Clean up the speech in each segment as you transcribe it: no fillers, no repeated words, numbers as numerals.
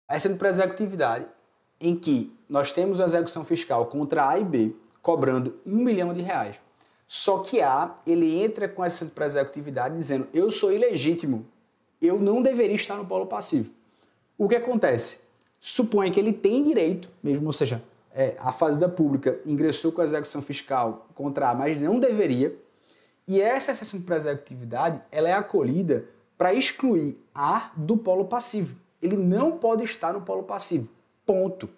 a exceção de pré-executividade, em que nós temos uma execução fiscal contra A e B, cobrando R$1 milhão. Só que A, ele entra com essa pré-executividade dizendo, eu sou ilegítimo, eu não deveria estar no polo passivo. O que acontece? Supõe que ele tem direito, mesmo, ou seja, a Fazenda Pública ingressou com a execução fiscal contra A, mas não deveria, e essa exceção de pré-executividade, ela é acolhida para excluir A do polo passivo. Ele não pode estar no polo passivo. Ponto.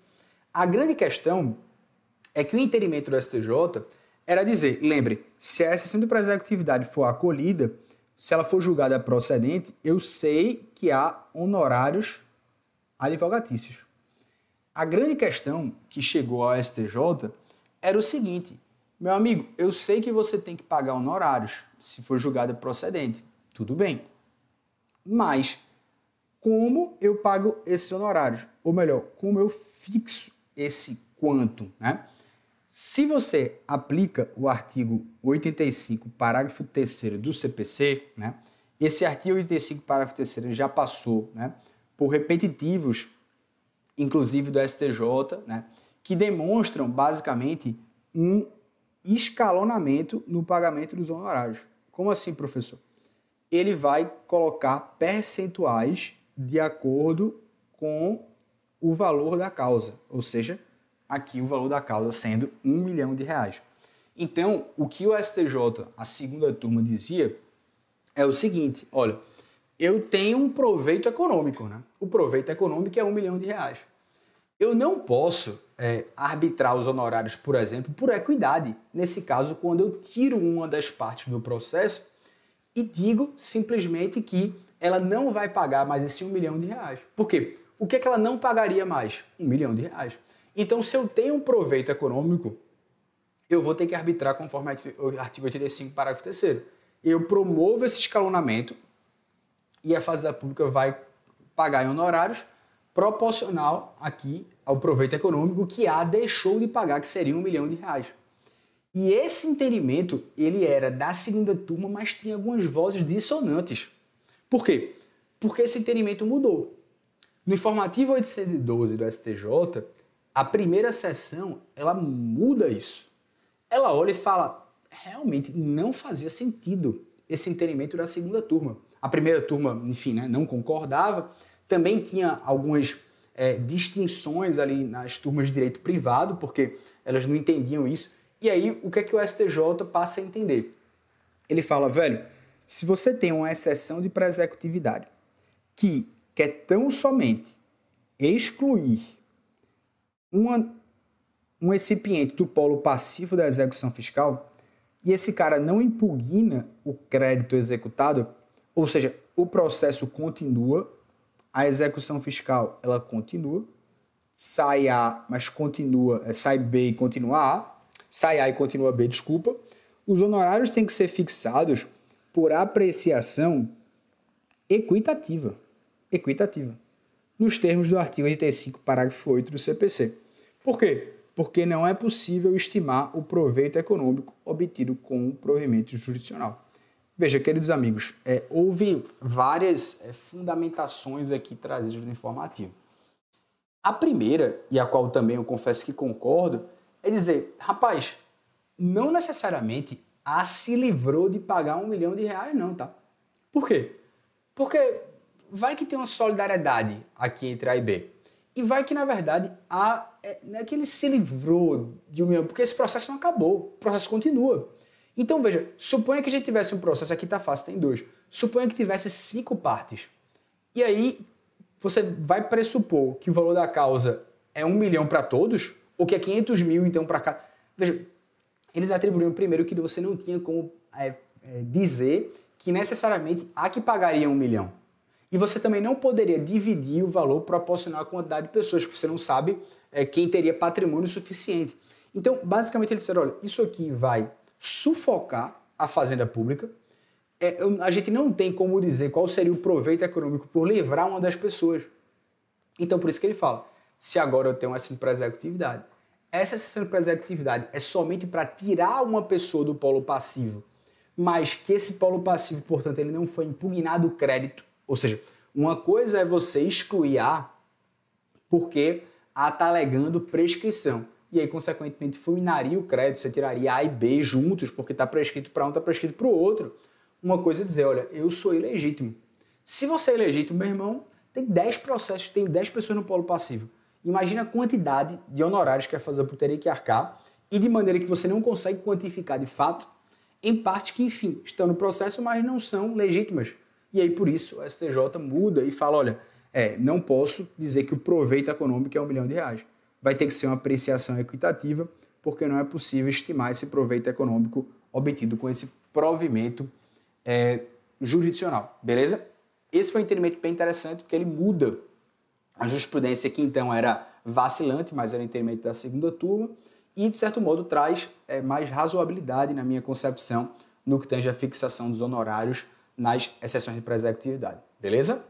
A grande questão é que o entendimento do STJ era dizer, lembre, se a exceção de pré-executividade for acolhida, se ela for julgada procedente, eu sei que há honorários advogatícios. A grande questão que chegou ao STJ era o seguinte, meu amigo, eu sei que você tem que pagar honorários se for julgada procedente, tudo bem, mas como eu pago esses honorários? Ou melhor, como eu fixo esse quanto, né? Se você aplica o artigo 85, parágrafo 3º do CPC, né? Esse artigo 85, parágrafo 3º já passou, né, por repetitivos, inclusive do STJ, né, que demonstram basicamente um escalonamento no pagamento dos honorários. Como assim, professor? Ele vai colocar percentuais de acordo com o valor da causa, ou seja, aqui o valor da causa sendo R$1 milhão. Então, o que o STJ, a segunda turma, dizia é o seguinte, olha, eu tenho um proveito econômico, né? O proveito econômico é R$1 milhão. Eu não posso arbitrar os honorários, por exemplo, por equidade. Nesse caso, quando eu tiro uma das partes do processo e digo simplesmente que ela não vai pagar mais esse R$1 milhão. Por quê? O que é que ela não pagaria mais? R$1 milhão. Então, se eu tenho um proveito econômico, eu vou ter que arbitrar conforme o artigo 85, parágrafo 3º. Eu promovo esse escalonamento e a Fazenda Pública vai pagar em honorários proporcional aqui ao proveito econômico que A deixou de pagar, que seria R$1 milhão. E esse entendimento, ele era da segunda turma, mas tinha algumas vozes dissonantes. Por quê? Porque esse entendimento mudou. No informativo 812 do STJ, a primeira sessão, ela muda isso. Ela olha e fala, realmente não fazia sentido esse entendimento da segunda turma. A primeira turma, enfim, né, não concordava. Também tinha algumas distinções ali nas turmas de direito privado, porque elas não entendiam isso. E aí, o que é que o STJ passa a entender? Ele fala, velho, se você tem uma exceção de pré-executividade que quer tão somente excluir um recipiente do polo passivo da execução fiscal e esse cara não impugna o crédito executado, ou seja, o processo continua, a execução fiscal ela continua, sai A, mas continua, sai B e continua A, sai A e continua B, desculpa, os honorários têm que ser fixados por apreciação equitativa, nos termos do artigo 85, parágrafo 8 do CPC. Por quê? Porque não é possível estimar o proveito econômico obtido com o provimento jurisdicional. Veja, queridos amigos, houve várias fundamentações aqui trazidas no informativo. A primeira, e a qual também eu confesso que concordo, é dizer, rapaz, não necessariamente A se livrou de pagar R$1 milhão não, tá? Por quê? Porque vai que tem uma solidariedade aqui entre A e B. E vai que, na verdade, A não é que ele se livrou de R$1 milhão, porque esse processo não acabou, o processo continua. Então, veja, suponha que a gente tivesse um processo, aqui tá fácil, tem 2. Suponha que tivesse 5 partes. E aí, você vai pressupor que o valor da causa é R$1 milhão para todos, ou que é 500 mil, então, para cá. Veja, eles atribuíram primeiro que você não tinha como dizer que necessariamente há que pagaria R$1 milhão. E você também não poderia dividir o valor proporcional à quantidade de pessoas, porque você não sabe quem teria patrimônio suficiente. Então, basicamente, eles disseram, olha, isso aqui vai sufocar a Fazenda Pública. A gente não tem como dizer qual seria o proveito econômico por livrar uma das pessoas. Então, por isso que ele fala, se agora eu tenho uma exceção de pré-executividade, essa exceção de pré-executividade é somente para tirar uma pessoa do polo passivo, mas que esse polo passivo, portanto, ele não foi impugnado o crédito. Ou seja, uma coisa é você excluir A porque A está alegando prescrição. E aí, consequentemente, fulminaria o crédito, você tiraria A e B juntos, porque está prescrito para um, está prescrito para o outro. Uma coisa é dizer, olha, eu sou ilegítimo. Se você é ilegítimo, meu irmão, tem 10 processos, tem 10 pessoas no polo passivo. Imagina a quantidade de honorários que a Fazenda teria que arcar e de maneira que você não consegue quantificar de fato em partes que, enfim, estão no processo, mas não são legítimas. E aí, por isso, o STJ muda e fala, olha, não posso dizer que o proveito econômico é R$1 milhão. Vai ter que ser uma apreciação equitativa, porque não é possível estimar esse proveito econômico obtido com esse provimento jurisdicional, beleza? Esse foi um entendimento bem interessante, porque ele muda a jurisprudência que então era vacilante, mas era o entendimento da segunda turma, e de certo modo traz mais razoabilidade, na minha concepção, no que tange a fixação dos honorários nas exceções de pré-executividade, beleza?